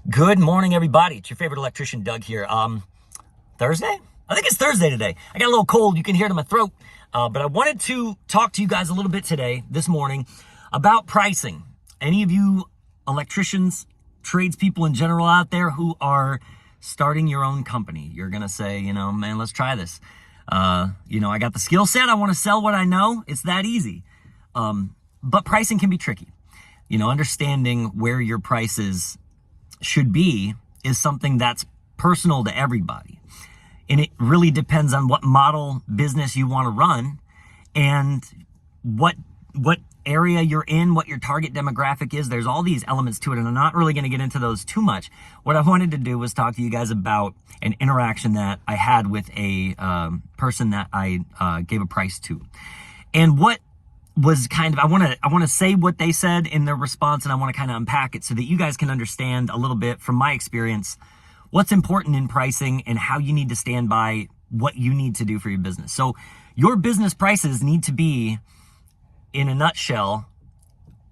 Good morning, everybody. It's your favorite electrician, Doug here. Thursday? I think it's Thursday today. I got a little cold. You can hear it in my throat. But I wanted to talk to you guys a little bit today, this morning, about pricing. Any of you electricians, tradespeople in general out there who are starting your own company, you're going to say, man, let's try this. I got the skill set. I want to sell what I know. It's that easy. But pricing can be tricky. Understanding where your prices should be is something that's personal to everybody. And it really depends on what model business you want to run and what area you're in, what your target demographic is. There's all these elements to it, and I'm not really going to get into those too much. What I wanted to do was talk to you guys about an interaction that I had with a person that I gave a price to. And what was kind of, I want to say what they said in their response, and I want to kind of unpack it so that you guys can understand a little bit from my experience what's important in pricing and how you need to stand by what you need to do for your business. So your business prices need to be, in a nutshell,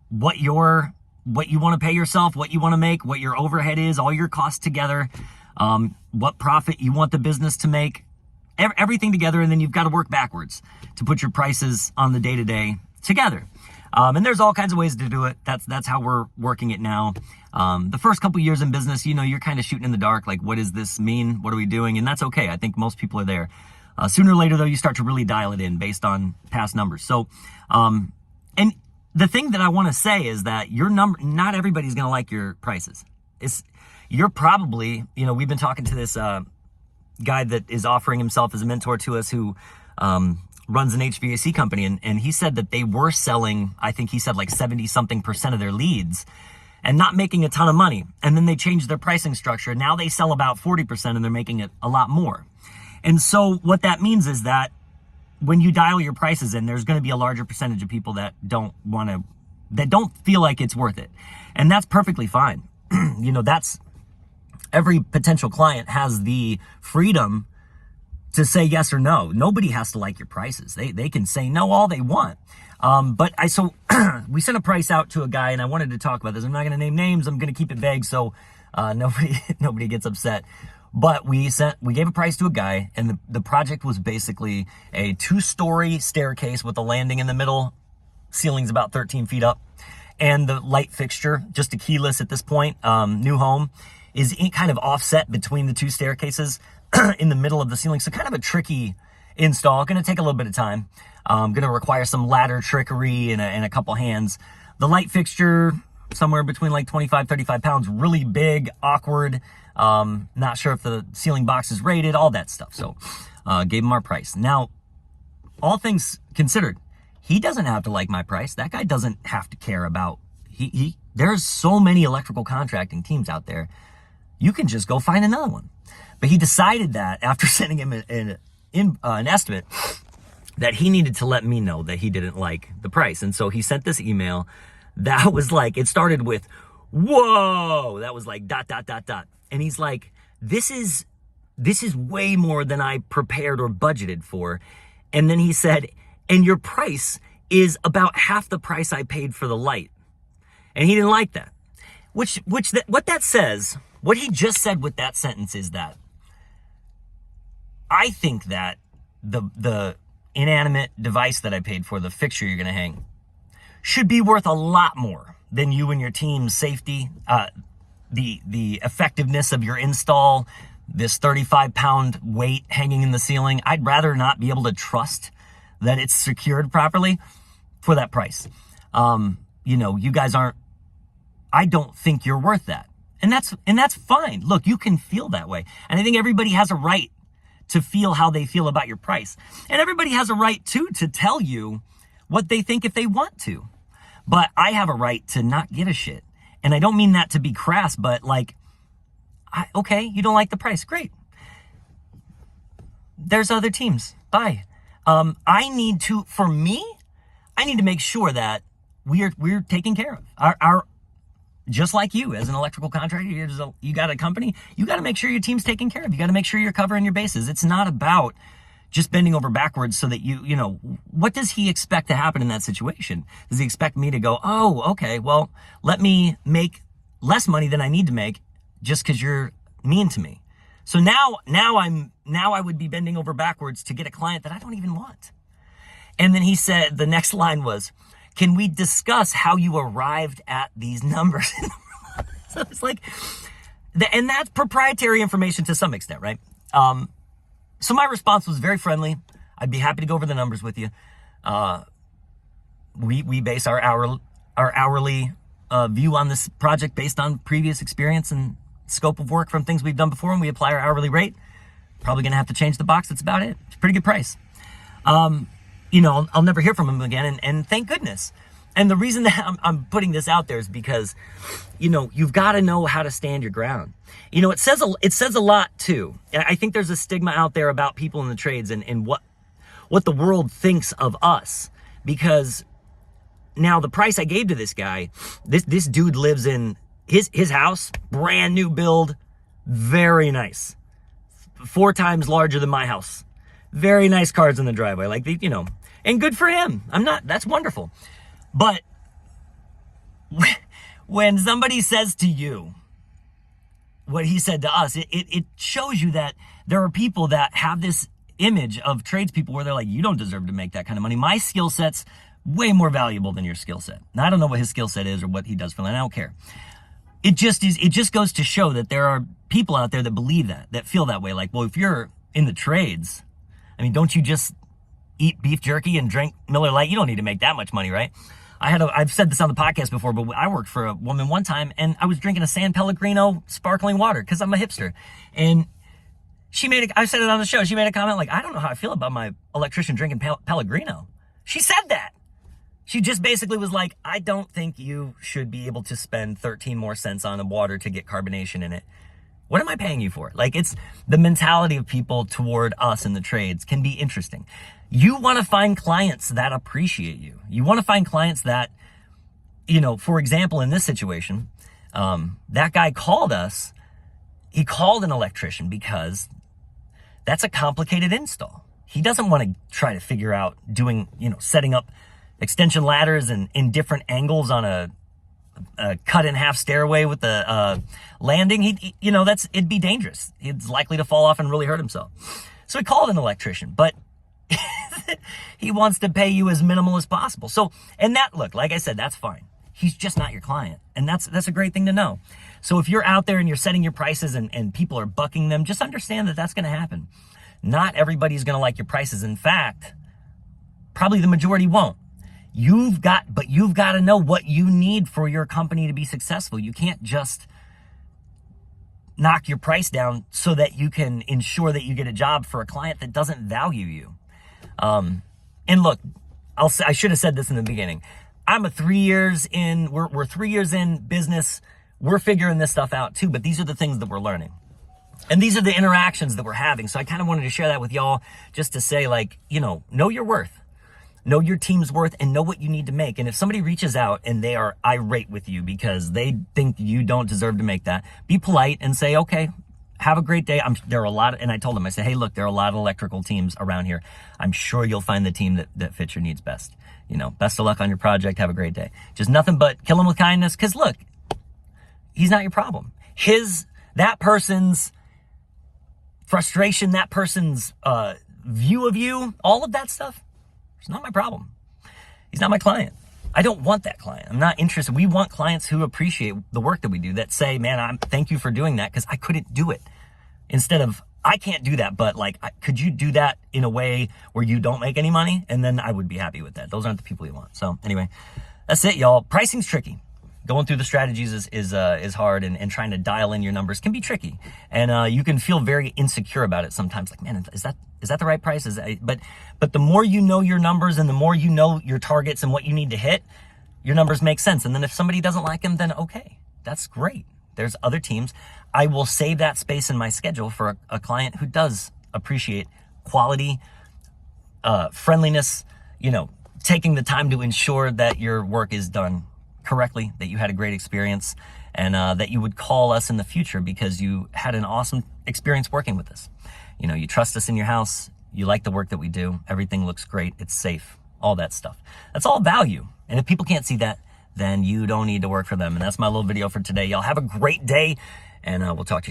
what you want to pay yourself, what you want to make, what your overhead is, all your costs together, what profit you want the business to make, everything together, and then you've got to work backwards to put your prices on the day-to-day together. And there's all kinds of ways to do it. That's how we're working it now. The first couple years in business, you're kind of shooting in the dark. Like, what does this mean? What are we doing? And that's okay. I think most people are there. Sooner or later, though, you start to really dial it in based on past numbers. So, and the thing that I want to say is that not everybody's going to like your prices. You're probably, we've been talking to this guy that is offering himself as a mentor to us who runs an HVAC company, and he said that they were selling, I think he said like 70-something% of their leads and not making a ton of money. And then they changed their pricing structure. Now they sell about 40% and they're making it a lot more. And so what that means is that when you dial your prices in, there's going to be a larger percentage of people that don't feel like it's worth it. And that's perfectly fine. That's every potential client has the freedom to say yes or no. Nobody has to like your prices. They can say no all they want. So we sent a price out to a guy, and I wanted to talk about this. I'm not going to name names. I'm going to keep it vague so nobody gets upset. But we gave a price to a guy, and the project was basically a 2-story staircase with a landing in the middle. Ceiling's about 13 feet up, and the light fixture, just a keyless at this point, new home, is kind of offset between the two staircases in the middle of the ceiling. So kind of a tricky install. Going to take a little bit of time. Going to require some ladder trickery and a couple hands. The light fixture, somewhere between like 25, 35 pounds, really big, awkward. Not sure if the ceiling box is rated, all that stuff. So gave him our price. Now, all things considered, he doesn't have to like my price. That guy doesn't have to care about, there's so many electrical contracting teams out there. You can just go find another one. But he decided that after sending him an estimate that he needed to let me know that he didn't like the price. And so he sent this email that was like, it started with, whoa, that was like ... And he's like, this is way more than I prepared or budgeted for. And then he said, and your price is about half the price I paid for the light. And he didn't like that. What that says, what he just said with that sentence is that I think that the inanimate device that I paid for, the fixture you're going to hang, should be worth a lot more than you and your team's safety, the effectiveness of your install, this 35-pound weight hanging in the ceiling. I'd rather not be able to trust that it's secured properly for that price. You guys I don't think you're worth that. And that's fine. Look, you can feel that way. And I think everybody has a right to feel how they feel about your price. And everybody has a right too to tell you what they think if they want to. But I have a right to not give a shit. And I don't mean that to be crass, but okay, you don't like the price. Great. There's other teams. Bye. I need to make sure that we're taken care of. Our just like you as an electrical contractor, you got a company, you got to make sure your team's taken care of. You got to make sure you're covering your bases. It's not about just bending over backwards so that what does he expect to happen in that situation? Does he expect me to go, oh, okay, well, let me make less money than I need to make just because you're mean to me. So now I would be bending over backwards to get a client that I don't even want. And then he said, the next line was, can we discuss how you arrived at these numbers? So it's like, and that's proprietary information to some extent, right? So my response was very friendly. I'd be happy to go over the numbers with you. We base our hourly view on this project based on previous experience and scope of work from things we've done before, and we apply our hourly rate. Probably gonna have to change the box. That's about it. It's a pretty good price. I'll never hear from him again, and thank goodness. And the reason that I'm putting this out there is because, you've got to know how to stand your ground. It says a lot too. I think there's a stigma out there about people in the trades and what the world thinks of us. Because now the price I gave to this guy, this dude lives in his house, brand new build, very nice, 4 times larger than my house. Very nice cars in the driveway, and good for him. That's wonderful. But when somebody says to you what he said to us, it shows you that there are people that have this image of tradespeople where they're like, you don't deserve to make that kind of money. My skill set's way more valuable than your skill set. Now, I don't know what his skill set is or what he does for them. I don't care. It just goes to show that there are people out there that believe that feel that way. Like, well, if you're in the trades, don't you just eat beef jerky and drink Miller Lite? You don't need to make that much money, right? I've said this on the podcast before, but I worked for a woman one time and I was drinking a San Pellegrino sparkling water because I'm a hipster. And I said it on the show. She made a comment like, I don't know how I feel about my electrician drinking Pellegrino. She said that. She just basically was like, I don't think you should be able to spend 13 more cents on a water to get carbonation in it. What am I paying you for? It's the mentality of people toward us in the trades can be interesting. You want to find clients that appreciate you. You want to find clients that, for example, in this situation, that guy called us. He called an electrician because that's a complicated install. He doesn't want to try to figure out setting up extension ladders and in different angles on a cut in half stairway with the landing. It'd be dangerous. He's likely to fall off and really hurt himself. So he called an electrician, but he wants to pay you as minimal as possible. So, like I said, that's fine. He's just not your client. And that's a great thing to know. So if you're out there and you're setting your prices and people are bucking them, just understand that that's going to happen. Not everybody's going to like your prices. In fact, probably the majority won't. You've got to know what you need for your company to be successful. You can't just knock your price down so that you can ensure that you get a job for a client that doesn't value you. And look, I should have said this in the beginning. I'm 3 years in, we're 3 years in business. We're figuring this stuff out too, but these are the things that we're learning. And these are the interactions that we're having. So I kind of wanted to share that with y'all just to say, know your worth. Know your team's worth and know what you need to make. And if somebody reaches out and they are irate with you because they think you don't deserve to make that, be polite and say, okay, have a great day. There are a lot of, and I told them, I said, hey, look, there are a lot of electrical teams around here. I'm sure you'll find the team that fits your needs best. Best of luck on your project. Have a great day. Just nothing but kill him with kindness. Cause look, he's not your problem. That person's frustration, that person's, view of you, all of that stuff, it's not my problem. He's not my client. I don't want that client. I'm not interested. We want clients who appreciate the work that we do, that say, man, thank you for doing that because I couldn't do it. Instead of, I can't do that, but could you do that in a way where you don't make any money? And then I would be happy with that. Those aren't the people you want. So anyway, that's it, y'all. Pricing's tricky. Going through the strategies is hard, and trying to dial in your numbers can be tricky. And you can feel very insecure about it sometimes. Like, man, is that the right price? But the more you know your numbers and the more you know your targets and what you need to hit, your numbers make sense. And then if somebody doesn't like them, then okay, that's great. There's other teams. I will save that space in my schedule for a client who does appreciate quality, friendliness, taking the time to ensure that your work is done correctly, that you had a great experience, and that you would call us in the future because you had an awesome experience working with us. You trust us in your house. You like the work that we do. Everything looks great. It's safe. All that stuff. That's all value. And if people can't see that, then you don't need to work for them. And that's my little video for today. Y'all have a great day. and we'll talk to you soon.